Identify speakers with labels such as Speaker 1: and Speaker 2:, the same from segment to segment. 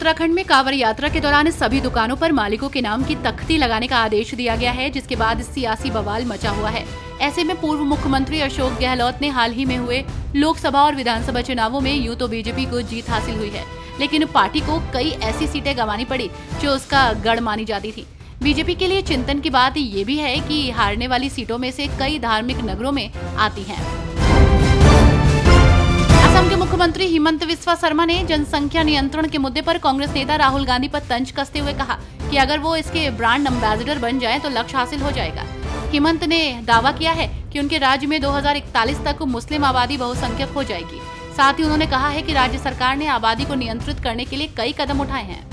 Speaker 1: उत्तराखंड में कांवड़ यात्रा के दौरान सभी दुकानों पर मालिकों के नाम की तख्ती लगाने का आदेश दिया गया है, जिसके बाद सियासी बवाल मचा हुआ है। ऐसे में पूर्व मुख्यमंत्री अशोक गहलोत ने हाल ही में हुए लोकसभा और विधानसभा चुनावों में यूं तो बीजेपी को जीत हासिल हुई है, लेकिन पार्टी को कई ऐसी सीटें गंवानी पड़ी जो उसका गढ़ मानी जाती थी। बीजेपी के लिए चिंतन की बात ये भी है कि हारने वाली सीटों में से कई धार्मिक नगरों में आती हैं। असम के मुख्यमंत्री हिमंत बिस्वा शर्मा ने जनसंख्या नियंत्रण के मुद्दे पर कांग्रेस नेता राहुल गांधी पर तंज कसते हुए कहा कि अगर वो इसके ब्रांड एम्बेसडर बन जाएं तो लक्ष्य हासिल हो जाएगा। हिमंत ने दावा किया है कि उनके राज्य में 2041 तक मुस्लिम आबादी बहुसंख्यक हो जाएगी। साथ ही उन्होंने कहा है कि राज्य सरकार ने आबादी को नियंत्रित करने के लिए कई कदम उठाए हैं।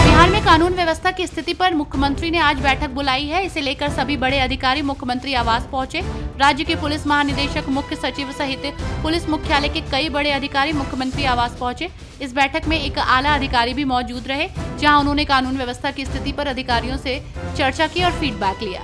Speaker 1: बिहार में कानून व्यवस्था की स्थिति पर मुख्यमंत्री ने आज बैठक बुलाई है। इसे लेकर सभी बड़े अधिकारी मुख्यमंत्री आवास पहुंचे। राज्य के पुलिस महानिदेशक, मुख्य सचिव सहित पुलिस मुख्यालय के कई बड़े अधिकारी मुख्यमंत्री आवास पहुंचे। इस बैठक में एक आला अधिकारी भी मौजूद रहे, जहां उन्होंने कानून व्यवस्था की स्थिति पर अधिकारियों से चर्चा की और फीडबैक लिया।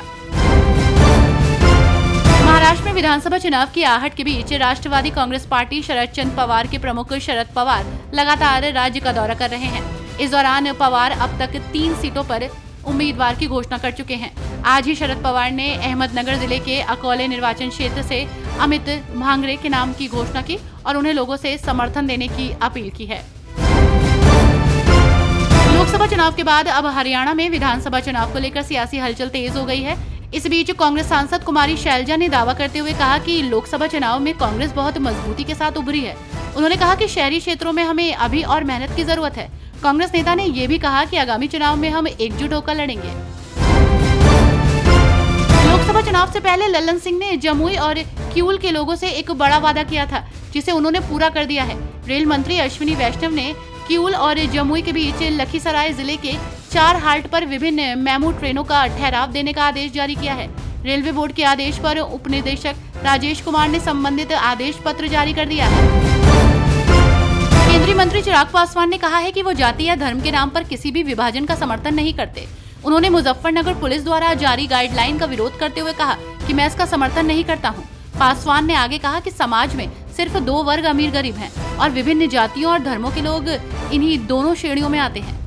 Speaker 1: महाराष्ट्र में विधानसभा चुनाव की आहट के बीच राष्ट्रवादी कांग्रेस पार्टी शरद चंद्र पवार के प्रमुख शरद पवार लगातार राज्य का दौरा कर रहे हैं। इस दौरान पवार अब तक 3 सीटों पर उम्मीदवार की घोषणा कर चुके हैं। आज ही शरद पवार ने अहमदनगर जिले के अकोले निर्वाचन क्षेत्र से अमित भांगरे के नाम की घोषणा की और उन्हें लोगों से समर्थन देने की अपील की है। लोकसभा चुनाव के बाद अब हरियाणा में विधानसभा चुनाव को लेकर सियासी हलचल तेज हो गई है। इस बीच कांग्रेस सांसद कुमारी शैलजा ने दावा करते हुए कहा कि लोकसभा चुनाव में कांग्रेस बहुत मजबूती के साथ उभरी है। उन्होंने कहा कि शहरी क्षेत्रों में हमें अभी और मेहनत की जरूरत है। कांग्रेस नेता ने ये भी कहा कि आगामी चुनाव में हम एकजुट होकर लड़ेंगे। लोकसभा चुनाव से पहले लल्लन सिंह ने जमुई और किऊल के लोगों से एक बड़ा वादा किया था, जिसे उन्होंने पूरा कर दिया है। रेल मंत्री अश्विनी वैष्णव ने किऊल और जमुई के बीच लखीसराय जिले के 4 हाल्ट पर विभिन्न मेमू ट्रेनों का ठहराव देने का आदेश जारी किया है। रेलवे बोर्ड के आदेश पर उपनिदेशक राजेश कुमार ने संबंधित आदेश पत्र जारी कर दिया है। केंद्रीय मंत्री चिराग पासवान ने कहा है कि वो जाति या धर्म के नाम पर किसी भी विभाजन का समर्थन नहीं करते। उन्होंने मुजफ्फरनगर पुलिस द्वारा जारी गाइडलाइन का विरोध करते हुए कहा कि मैं इसका समर्थन नहीं करता हूं। पासवान ने आगे कहा कि समाज में सिर्फ 2 वर्ग अमीर गरीब हैं और विभिन्न जातियों और धर्मों के लोग इन्हीं दोनों श्रेणियों में आते हैं।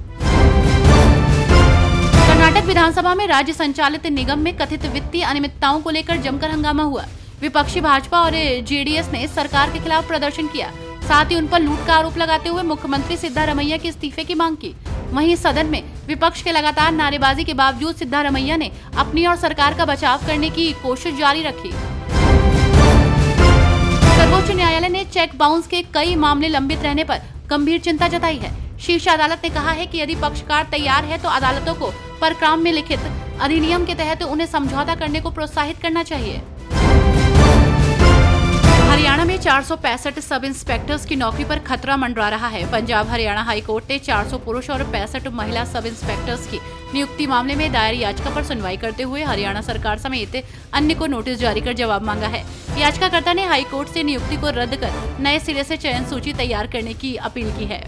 Speaker 1: कर्नाटक विधानसभा में राज्य संचालित निगम में कथित वित्तीय अनियमितताओं को लेकर जमकर हंगामा हुआ। विपक्षी भाजपा और जेडीएस ने सरकार के खिलाफ प्रदर्शन किया। साथ ही उन पर लूट का आरोप लगाते हुए मुख्यमंत्री सिद्धारमैया के इस्तीफे की मांग की। वहीं सदन में विपक्ष के लगातार नारेबाजी के बावजूद सिद्धारमैया ने अपनी और सरकार का बचाव करने की कोशिश जारी रखी। सर्वोच्च न्यायालय ने चेक बाउंस के कई मामले लंबित रहने पर गंभीर चिंता जताई है। शीर्ष अदालत ने कहा है कि यदि पक्षकार तैयार है तो अदालतों को परक्राम में लिखित अधिनियम के तहत उन्हें समझौता करने को प्रोत्साहित करना चाहिए। हरियाणा में 465 सब इंस्पेक्टर्स की नौकरी पर खतरा मंडरा रहा है। पंजाब हरियाणा हाई कोर्ट ने 400 पुरुष और 65 महिला सब इंस्पेक्टर्स की नियुक्ति मामले में दायर याचिका पर सुनवाई करते हुए हरियाणा सरकार समेत अन्य को नोटिस जारी कर जवाब मांगा है। याचिकाकर्ता ने हाई कोर्ट से नियुक्ति को रद्द कर नए सिरे से चयन सूची तैयार करने की अपील की है।